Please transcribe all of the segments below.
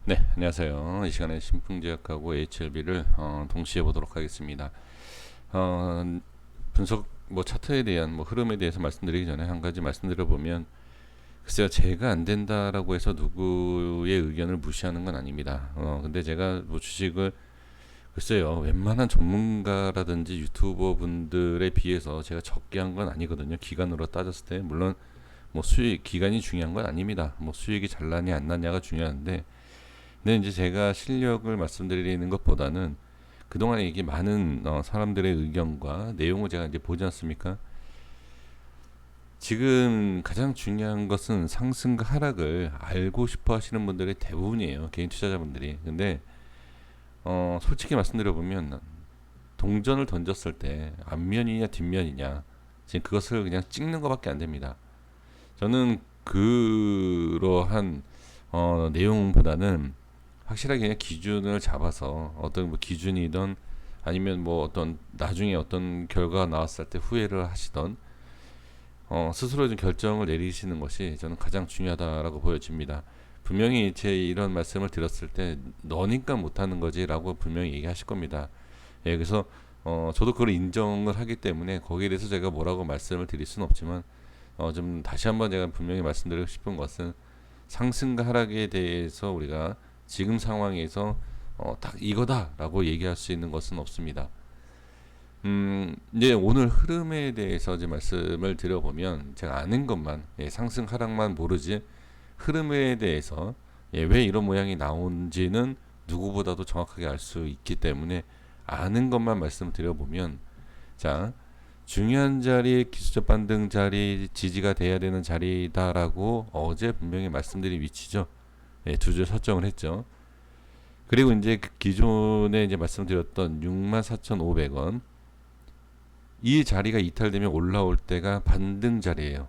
네, 안녕하세요. 이 시간에 신풍제약하고 HLB를 동시에 보도록 하겠습니다. 어, 분석 차트에 대한 흐름에 대해서 말씀드리기 전에 한 가지 말씀드려 보면, 글쎄요, 제가 안 된다라고 해서 누구의 의견을 무시하는 건 아닙니다. 근데 제가 주식을, 글쎄요, 웬만한 전문가라든지 유튜버 분들에 비해서 제가 적게 한 건 아니거든요. 기간으로 따졌을 때 물론 수익 기간이 중요한 건 아닙니다. 수익이 잘 나냐 안 나냐가 중요한데, 근데 이제 제가 실력을 말씀드리는 것보다는 그동안에 이게 많은 사람들의 의견과 내용을 제가 이제 보지 않습니까? 지금 가장 중요한 것은 상승과 하락을 알고 싶어 하시는 분들의 대부분이에요. 개인 투자자분들이. 근데 솔직히 말씀드려 보면 동전을 던졌을 때 앞면이냐 뒷면이냐 지금 그것을 그냥 찍는 것밖에 안 됩니다. 저는 그러한 내용보다는 확실하게 그냥 기준을 잡아서 어떤 기준이든 아니면 어떤 나중에 어떤 결과가 나왔을 때 후회를 하시던 스스로 좀 결정을 내리시는 것이 저는 가장 중요하다라고 보여집니다. 분명히 제 이런 말씀을 드렸을 때 너니까 못하는 거지라고 분명히 얘기하실 겁니다. 예, 그래서 저도 그걸 인정을 하기 때문에 거기에 대해서 제가 뭐라고 말씀을 드릴 수는 없지만 좀 다시 한번 제가 분명히 말씀드리고 싶은 것은 상승과 하락에 대해서 우리가 지금 상황에서 딱 이거다라고 얘기할 수 있는 것은 없습니다. 이제 오늘 흐름에 대해서 이제 말씀을 드려보면 제가 아는 것만 상승 하락만 모르지 흐름에 대해서 왜 이런 모양이 나온지는 누구보다도 정확하게 알 수 있기 때문에 아는 것만 말씀드려보면 자 중요한 자리 기술적 반등 자리 지지가 돼야 되는 자리다라고 어제 분명히 말씀드린 위치죠. 두 줄 설정을 했죠. 그리고 이제 기존에 이제 말씀드렸던 64,500원 이 자리가 이탈되면 올라올 때가 반등 자리예요.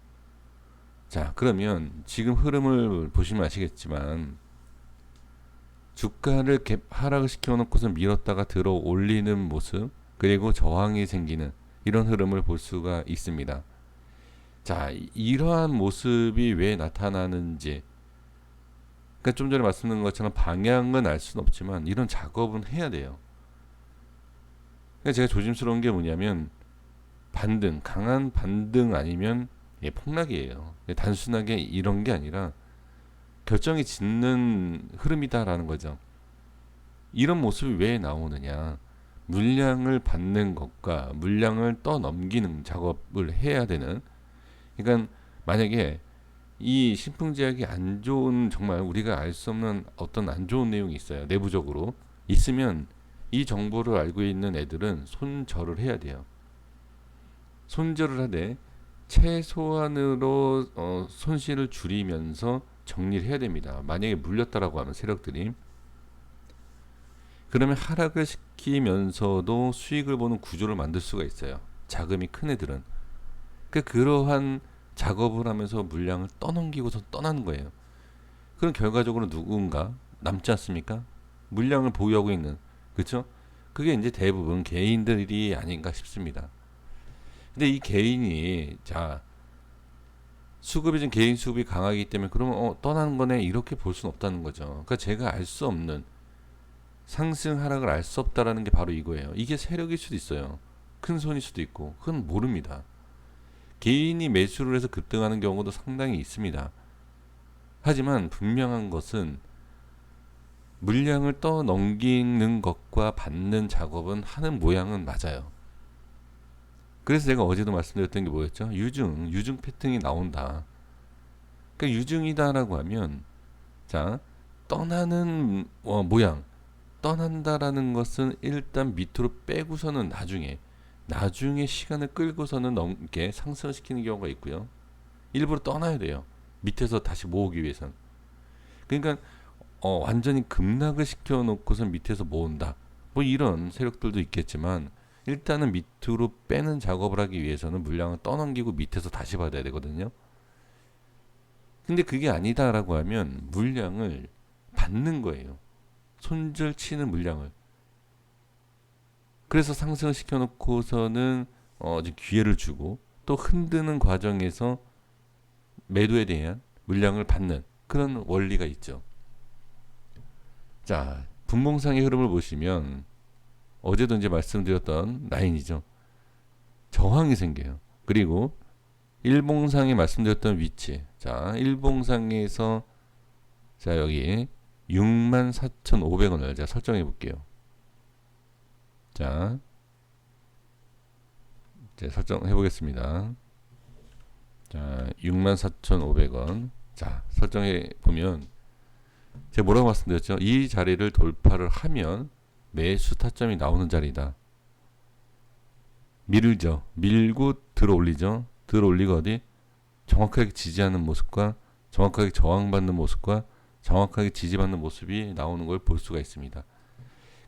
자, 그러면 지금 흐름을 보시면 아시겠지만 주가를 갭 하락을 시켜놓고서 밀었다가 들어 올리는 모습 그리고 저항이 생기는 이런 흐름을 볼 수가 있습니다. 자, 이러한 모습이 왜 나타나는지 그러니까 좀 전에 말씀드린 것처럼 방향은 알 수는 없지만 이런 작업은 해야 돼요. 그러니까 제가 조심스러운 게 뭐냐면 반등, 강한 반등 아니면 폭락이에요. 단순하게 이런 게 아니라 결정이 짓는 흐름이다라는 거죠. 이런 모습이 왜 나오느냐? 물량을 받는 것과 물량을 떠넘기는 작업을 해야 되는. 그러니까 만약에 이 신풍제약이 안 좋은 정말 우리가 알 수 없는 어떤 안 좋은 내용이 있어요. 내부적으로 있으면 이 정보를 알고 있는 애들은 손절을 해야 돼요. 손절을 하되 최소한으로 손실을 줄이면서 정리를 해야 됩니다. 만약에 물렸다라고 하면 세력들이 그러면 하락을 시키면서도 수익을 보는 구조를 만들 수가 있어요. 자금이 큰 애들은 그러한 작업을 하면서 물량을 떠넘기고서 떠나는 거예요. 그럼 결과적으로 누군가 남지 않습니까? 물량을 보유하고 있는 그렇죠? 그게 이제 대부분 개인들이 아닌가 싶습니다. 근데 이 개인이 수급이 좀 개인 수급이 강하기 때문에 그러면 떠나는 거네 이렇게 볼 수는 없다는 거죠. 그러니까 제가 알 수 없는 상승 하락을 알 수 없다라는 게 바로 이거예요. 이게 세력일 수도 있어요. 큰 손일 수도 있고 그건 모릅니다. 개인이 매수를 해서 급등하는 경우도 상당히 있습니다. 하지만 분명한 것은 물량을 떠넘기는 것과 받는 작업은 하는 모양은 맞아요. 그래서 제가 어제도 말씀드렸던 게 뭐였죠? 유증 패턴이 나온다. 그러니까 유증이다라고 하면 떠나는 모양, 떠난다라는 것은 일단 밑으로 빼고서는 나중에 시간을 끌고서는 넘게 상승시키는 경우가 있고요. 일부러 떠나야 돼요. 밑에서 다시 모으기 위해선. 그러니까 완전히 급락을 시켜놓고서 밑에서 모은다. 이런 세력들도 있겠지만 일단은 밑으로 빼는 작업을 하기 위해서는 물량을 떠넘기고 밑에서 다시 받아야 되거든요. 근데 그게 아니다라고 하면 물량을 받는 거예요. 손절 치는 물량을. 그래서 상승을 시켜놓고서는 기회를 주고 또 흔드는 과정에서 매도에 대한 물량을 받는 그런 원리가 있죠. 자, 분봉상의 흐름을 보시면 어제도 이제 말씀드렸던 라인이죠. 저항이 생겨요. 그리고 일봉상에 말씀드렸던 위치. 자, 일봉상에서 자, 여기 64,500원을 제가 설정해 볼게요. 자, 이제 설정해 보겠습니다. 자, 64,500원. 자, 설정해 보면 제가 뭐라고 말씀드렸죠? 이 자리를 돌파를 하면 매수 타점이 나오는 자리다. 밀죠. 밀고 들어 올리죠. 들어 올리고 어디? 정확하게 지지하는 모습과 정확하게 저항받는 모습과 정확하게 지지받는 모습이 나오는 걸 볼 수가 있습니다.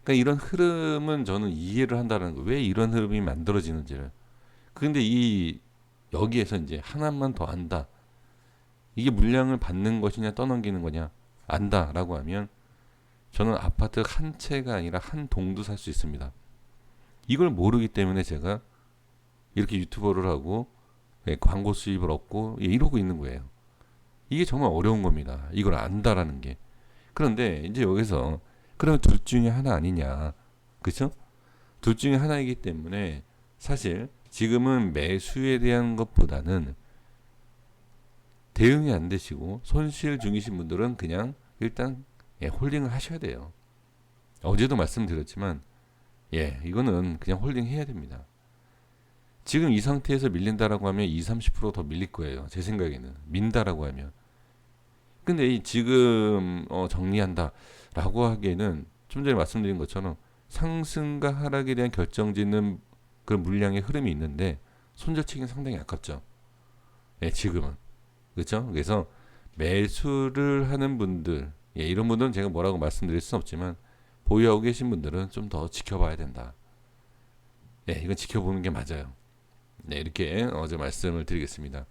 그러니까 이런 흐름은 저는 이해를 한다는 거. 왜 이런 흐름이 만들어지는지를. 근데 이 여기에서 이제 하나만 더 안다. 이게 물량을 받는 것이냐 떠넘기는 거냐 안다라고 하면 저는 아파트 한 채가 아니라 한 동도 살 수 있습니다. 이걸 모르기 때문에 제가 이렇게 유튜버를 하고 광고 수입을 얻고 이러고 있는 거예요. 이게 정말 어려운 겁니다. 이걸 안다라는 게. 그런데 이제 여기서 그러면 둘 중에 하나 아니냐. 그렇죠? 둘 중에 하나이기 때문에 사실 지금은 매수에 대한 것보다는 대응이 안 되시고 손실 중이신 분들은 그냥 일단 홀딩을 하셔야 돼요. 어제도 말씀드렸지만 이거는 그냥 홀딩 해야 됩니다. 지금 이 상태에서 밀린다라고 하면 20-30%더 밀릴 거예요. 제 생각에는. 민다라고 하면. 근데 지금 정리한다라고 하기에는 좀 전에 말씀드린 것처럼 상승과 하락에 대한 결정짓는 그런 물량의 흐름이 있는데 손절치기는 상당히 아깝죠. 지금은. 그렇죠? 그래서 매수를 하는 분들, 이런 분들은 제가 뭐라고 말씀드릴 수는 없지만 보유하고 계신 분들은 좀 더 지켜봐야 된다. 이건 지켜보는 게 맞아요. 이렇게 어제 말씀을 드리겠습니다.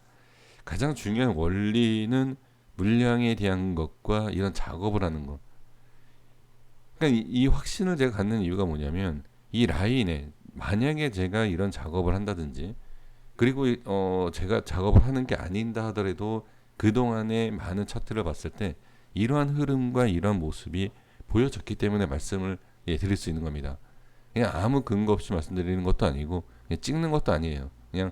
가장 중요한 원리는 물량에 대한 것과 이런 작업을 하는 것. 그러니까 이 확신을 제가 갖는 이유가 뭐냐면 이 라인에 만약에 제가 이런 작업을 한다든지 그리고 제가 작업을 하는 게 아닌다 하더라도 그동안의 많은 차트를 봤을 때 이러한 흐름과 이러한 모습이 보여졌기 때문에 말씀을 드릴 수 있는 겁니다. 그냥 아무 근거 없이 말씀드리는 것도 아니고 그냥 찍는 것도 아니에요. 그냥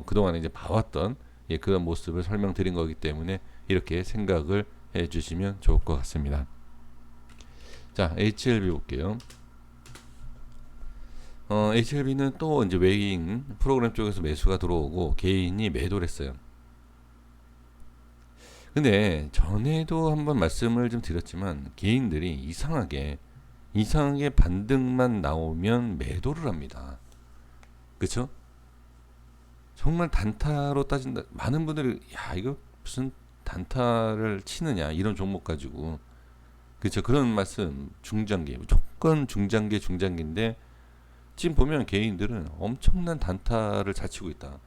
그동안에 이제 봐왔던 그런 모습을 설명드린 거기 때문에 이렇게 생각을 해주시면 좋을 것 같습니다. 자, HLB 볼게요. HLB는 또 이제 외인 프로그램 쪽에서 매수가 들어오고 개인이 매도를 했어요. 근데 전에도 한번 말씀을 좀 드렸지만 개인들이 이상하게 반등만 나오면 매도를 합니다. 그쵸? 정말 단타로 따진다. 많은 분들이 이거 무슨 단타를 치느냐 이런 종목 가지고 그쵸? 그런 말씀 중장기 무조건 중장기인데 지금 보면 개인들은 엄청난 단타를 잘 치고 있다.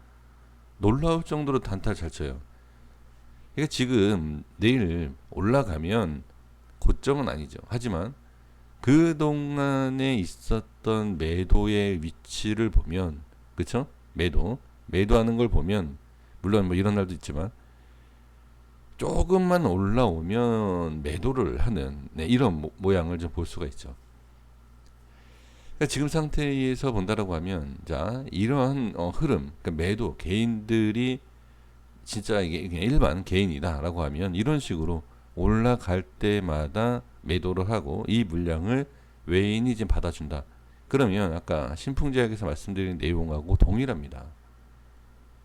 놀라울 정도로 단타를 잘 쳐요. 그러니까 지금 내일 올라가면 고점은 아니죠. 하지만 그동안에 있었던 매도의 위치를 보면 그쵸? 매도하는 걸 보면 물론 뭐 이런 날도 있지만 조금만 올라오면 매도를 하는 이런 모양을 좀 볼 수가 있죠. 그러니까 지금 상태에서 본다라고 하면 자 이러한 흐름 그러니까 매도 개인들이 진짜 이게 그냥 일반 개인이다라고 하면 이런 식으로 올라갈 때마다 매도를 하고 이 물량을 외인이 지금 받아준다. 그러면 아까 신풍제약에서 말씀드린 내용하고 동일합니다.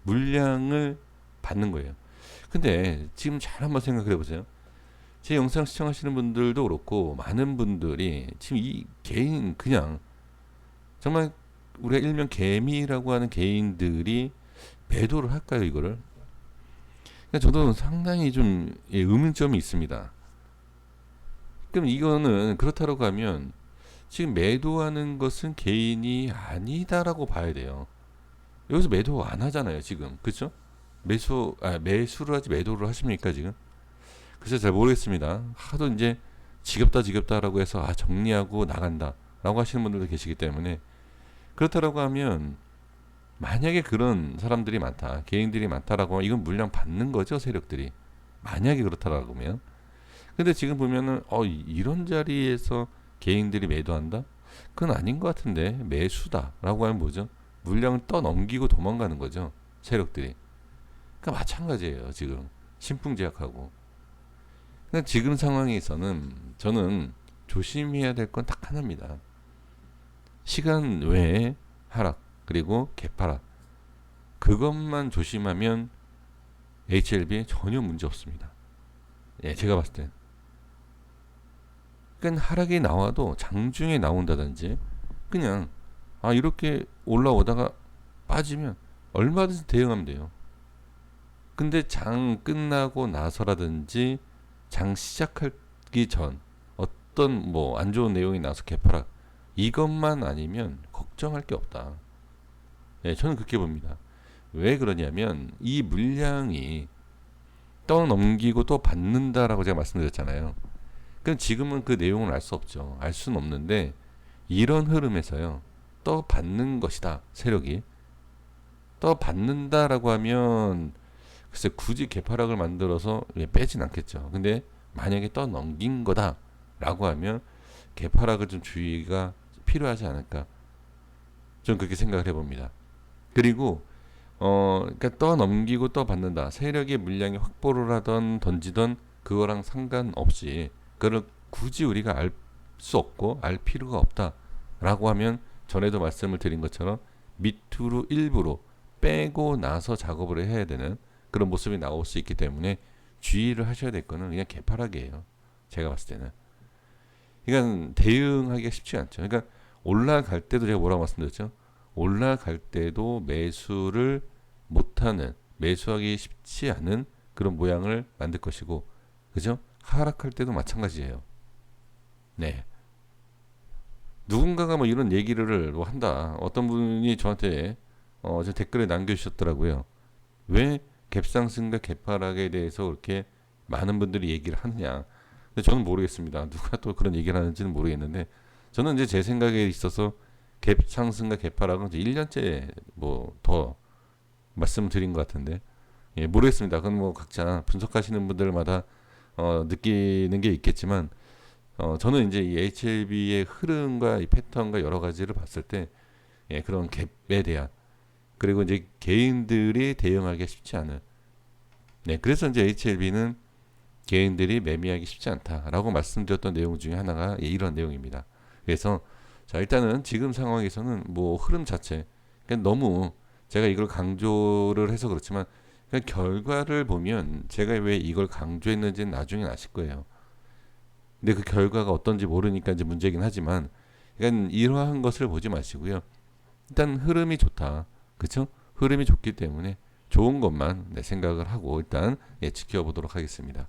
물량을 받는 거예요. 근데 지금 잘 한번 생각을 해보세요. 제 영상 시청하시는 분들도 그렇고 많은 분들이 지금 이 개인 그냥 정말 우리가 일명 개미라고 하는 개인들이 매도를 할까요 이거를? 그러니까 저도 상당히 좀 의문점이 있습니다. 그럼 이거는 그렇다고 하면 지금 매도하는 것은 개인이 아니다라고 봐야 돼요. 여기서 매도 안 하잖아요 지금. 그렇죠? 매수를 하지 매도를 하십니까 지금? 그래서 잘 모르겠습니다. 하도 이제 지겹다라고 해서 정리하고 나간다 라고 하시는 분들도 계시기 때문에 그렇다라고 하면 만약에 그런 사람들이 많다 개인들이 많다라고 하면 이건 물량 받는 거죠 세력들이. 만약에 그렇다라고 하면 근데 지금 보면은 이런 자리에서 개인들이 매도한다? 그건 아닌 것 같은데 매수다라고 하면 뭐죠? 물량을 떠넘기고 도망가는 거죠. 세력들이. 그러니까 마찬가지예요. 지금 신풍제약하고. 그러니까 지금 상황에서는 저는 조심해야 될 건 딱 하나입니다. 시간 외에 하락 그리고 개파락 그것만 조심하면 HLB에 전혀 문제 없습니다. 예, 제가 봤을 땐. 그러니까 하락이 나와도 장중에 나온다든지 그냥 이렇게 올라오다가 빠지면 얼마든지 대응하면 돼요. 근데 장 끝나고 나서라든지 장 시작하기 전 어떤 뭐 안 좋은 내용이 나서 개파락 이것만 아니면 걱정할 게 없다. 예, 저는 그렇게 봅니다. 왜 그러냐면 이 물량이 떠넘기고 또 받는다라고 제가 말씀드렸잖아요. 그럼 지금은 그 내용을 알 수 없죠. 알 수는 없는데 이런 흐름에서요. 떠 받는 것이다. 세력이. 떠 받는다라고 하면 글쎄 굳이 개파락을 만들어서 빼진 않겠죠. 근데 만약에 떠 넘긴 거다라고 하면 개파락을 좀 주의가 필요하지 않을까. 저는 그렇게 생각을 해봅니다. 그리고 그러니까 떠 넘기고 떠 받는다. 세력의 물량이 확보를 하던 던지던 그거랑 상관없이 그걸 굳이 우리가 알 수 없고 알 필요가 없다라고 하면 전에도 말씀을 드린 것처럼 밑으로 일부러 빼고 나서 작업을 해야 되는 그런 모습이 나올 수 있기 때문에 주의를 하셔야 될 거는 그냥 개파락이에요. 제가 봤을 때는. 그러니까 대응하기가 쉽지 않죠. 그러니까 올라갈 때도 제가 뭐라고 말씀드렸죠? 올라갈 때도 매수를 못하는 매수하기 쉽지 않은 그런 모양을 만들 것이고 그죠? 하락할 때도 마찬가지예요. 네. 누군가가 뭐 이런 얘기를 뭐 한다. 어떤 분이 저한테 저 댓글에 남겨주셨더라고요. 왜 갭상승과 갭하락에 대해서 그렇게 많은 분들이 얘기를 하느냐. 근데 저는 모르겠습니다. 누가 또 그런 얘기를 하는지는 모르겠는데 저는 이제 제 생각에 있어서 갭상승과 갭하락은 이제 1년째 뭐 더 말씀드린 것 같은데 예, 모르겠습니다. 그건 뭐 각자 분석하시는 분들마다 느끼는 게 있겠지만 저는 이제 이 HLB의 흐름과 이 패턴과 여러 가지를 봤을 때 예, 그런 갭에 대한 그리고 이제 개인들이 대응하기가 쉽지 않은 네, 그래서 이제 HLB는 개인들이 매매하기 쉽지 않다라고 말씀드렸던 내용 중에 하나가 예, 이런 내용입니다. 그래서 자 일단은 지금 상황에서는 뭐 흐름 자체 그러니까 너무 제가 이걸 강조를 해서 그렇지만 그냥 결과를 보면 제가 왜 이걸 강조했는지는 나중에 아실 거예요. 근데 그 결과가 어떤지 모르니까 이제 문제긴 하지만 그러니까 이러한 것을 보지 마시고요. 일단 흐름이 좋다. 그렇죠? 흐름이 좋기 때문에 좋은 것만 생각을 하고 일단 예, 지켜보도록 하겠습니다.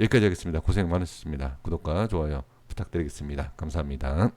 여기까지 하겠습니다. 고생 많으셨습니다. 구독과 좋아요 부탁드리겠습니다. 감사합니다.